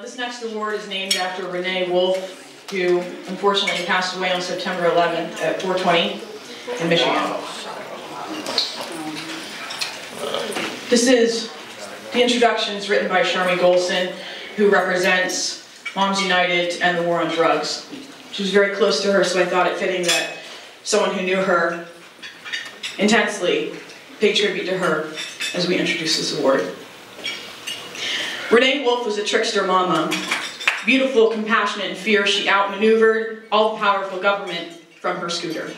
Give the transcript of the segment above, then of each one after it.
This next award is named after Renee Wolf, who unfortunately passed away on September 11th at 420 in Michigan. This is the introductions written by Sharmi Golson, who represents Moms United and the War on Drugs. She was very close to her, so I thought it fitting that someone who knew her intensely pay tribute to her as we introduce this award. Renee Wolf was a trickster mama. Beautiful, compassionate, and fierce, she outmaneuvered all-powerful government from her scooter.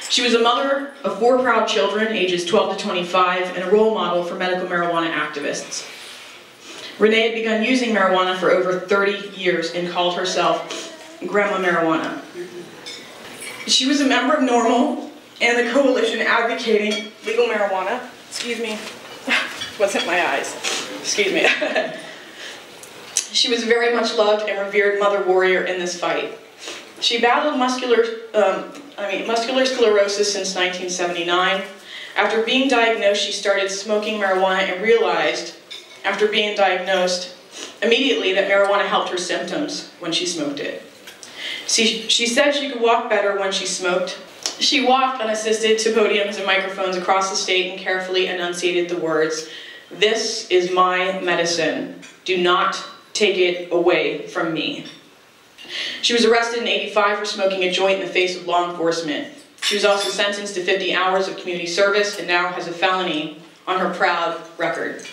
She was a mother of 4 proud children, ages 12 to 25, and a role model for medical marijuana activists. Renee had begun using marijuana for over 30 years and called herself Grandma Marijuana. She was a member of NORML and the coalition advocating legal marijuana. Excuse me, what's in my eyes? Excuse me. She was a very much loved and revered mother warrior in this fight. She battled muscular sclerosis since 1979. After being diagnosed, she started smoking marijuana and realized, after being diagnosed, immediately that marijuana helped her symptoms when she smoked it. She said she could walk better when she smoked. She walked unassisted to podiums and microphones across the state and carefully enunciated the words, "This is my medicine. Do not take it away from me." She was arrested in '85 for smoking a joint in the face of law enforcement. She was also sentenced to 50 hours of community service and now has a felony on her proud record.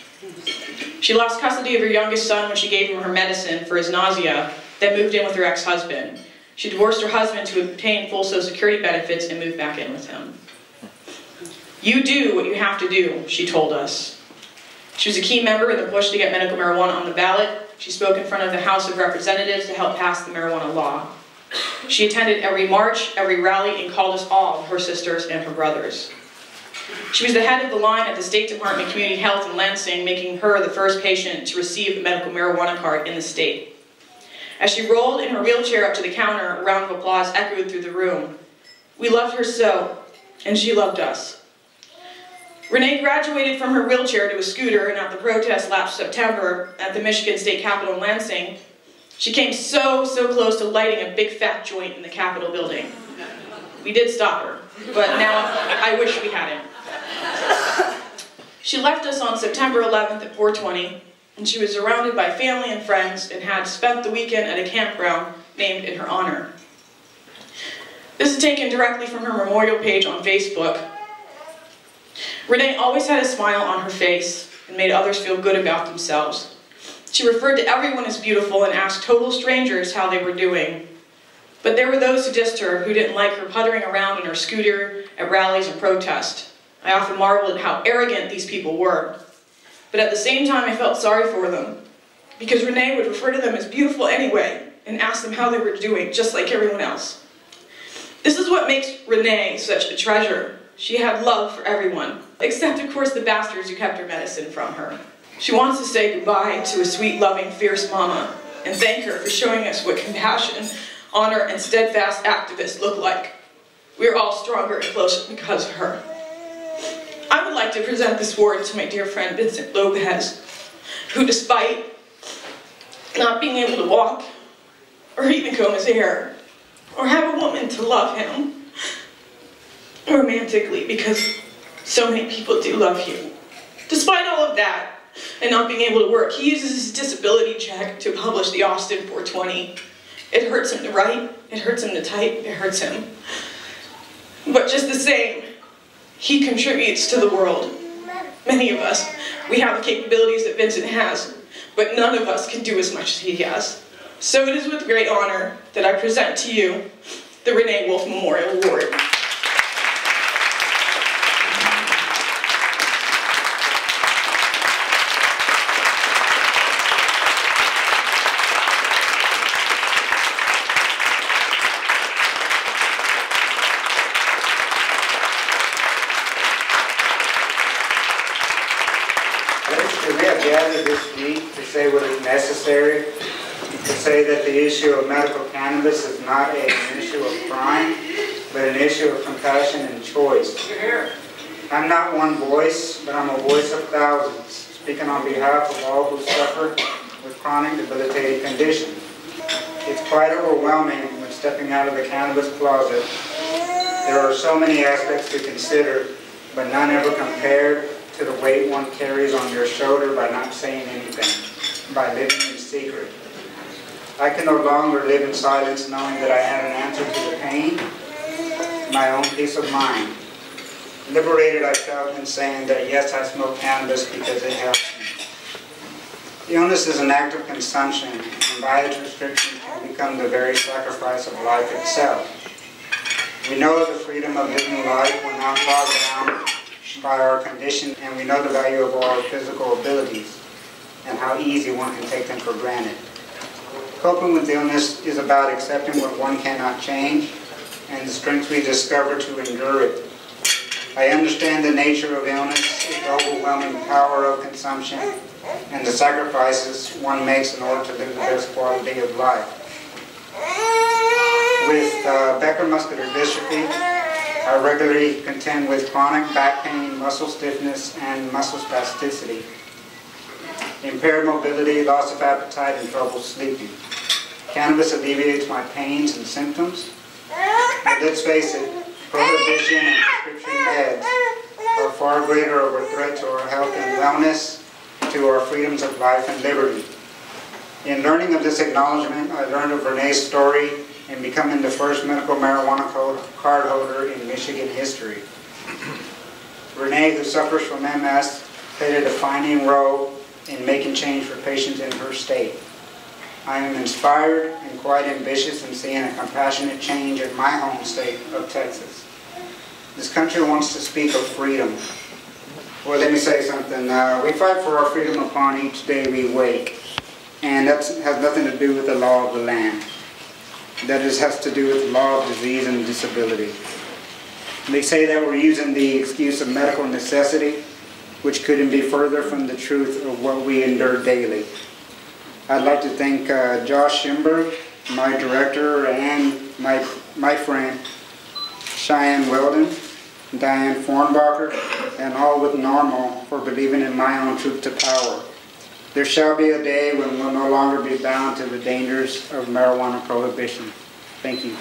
She lost custody of her youngest son when she gave him her medicine for his nausea, then moved in with her ex-husband. She divorced her husband to obtain full Social Security benefits and moved back in with him. "You do what you have to do," she told us. She was a key member in the push to get medical marijuana on the ballot. She spoke in front of the House of Representatives to help pass the marijuana law. She attended every march, every rally, and called us all her sisters and her brothers. She was the head of the line at the State Department Community Health in Lansing, making her the first patient to receive a medical marijuana card in the state. As she rolled in her wheelchair up to the counter, a round of applause echoed through the room. We loved her so, and she loved us. Renee graduated from her wheelchair to a scooter, and at the protest last September at the Michigan State Capitol in Lansing, she came so close to lighting a big fat joint in the Capitol building. We did stop her, but now I wish we hadn't. She left us on September 11th at 4:20, and she was surrounded by family and friends and had spent the weekend at a campground named in her honor. This is taken directly from her memorial page on Facebook. Renee always had a smile on her face and made others feel good about themselves. She referred to everyone as beautiful and asked total strangers how they were doing. But there were those who dissed her, who didn't like her puttering around in her scooter at rallies and protests. I often marveled at how arrogant these people were. But at the same time, I felt sorry for them, because Renee would refer to them as beautiful anyway and ask them how they were doing, just like everyone else. This is what makes Renee such a treasure. She had love for everyone, except of course the bastards who kept her medicine from her. She wants to say goodbye to a sweet, loving, fierce mama and thank her for showing us what compassion, honor, and steadfast activists look like. We're all stronger and closer because of her. I would like to present this award to my dear friend Vincent Lopez, who despite not being able to walk, or even comb his hair, or have a woman to love him romantically, because so many people do love you. Despite all of that, and not being able to work, he uses his disability check to publish the Austin 420. It hurts him to write, it hurts him to type, it hurts him. But just the same, he contributes to the world. Many of us, we have the capabilities that Vincent has, but none of us can do as much as he has. So it is with great honor that I present to you the Renee Wolf Memorial Award. We have gathered this week to say what is necessary, to say that the issue of medical cannabis is not an issue of crime, but an issue of compassion and choice. I'm not one voice, but I'm a voice of thousands, speaking on behalf of all who suffer with chronic debilitating condition. It's quite overwhelming when stepping out of the cannabis closet. There are so many aspects to consider, but none ever compared to the weight one carries on your shoulder by not saying anything, by living in secret. I can no longer live in silence knowing that I have an answer to the pain, my own peace of mind. Liberated I felt in saying that yes, I smoke cannabis because it helps me. Illness is an act of consumption, and by its restriction can become the very sacrifice of life itself. We know the freedom of living life when not bogged down by our condition, and we know the value of our physical abilities and how easy one can take them for granted. Coping with illness is about accepting what one cannot change and the strength we discover to endure it. I understand the nature of illness, its overwhelming power of consumption, and the sacrifices one makes in order to live the best quality of life. With Becker muscular dystrophy, I regularly contend with chronic back pain, muscle stiffness, and muscle spasticity, impaired mobility, loss of appetite, and trouble sleeping. Cannabis alleviates my pains and symptoms, but let's face it, prohibition and prescription meds are far greater of a threat to our health and wellness, to our freedoms of life and liberty. In learning of this acknowledgement, I learned of Renee's story in becoming the first medical marijuana card holder in Michigan history. Renee, who suffers from MS, played a defining role in making change for patients in her state. I am inspired and quite ambitious in seeing a compassionate change in my home state of Texas. This country wants to speak of freedom. Well, let me say something. We fight for our freedom upon each day we wake. And that has nothing to do with the law of the land. That has to do with the law of disease and disability. They say that we're using the excuse of medical necessity, which couldn't be further from the truth of what we endure daily. I'd like to thank Josh Schimberg, my director, and my friend Cheyenne Weldon, Diane Fornbacher, and all with NORML for believing in my own truth to power. There shall be a day when we'll no longer be bound to the dangers of marijuana prohibition. Thank you.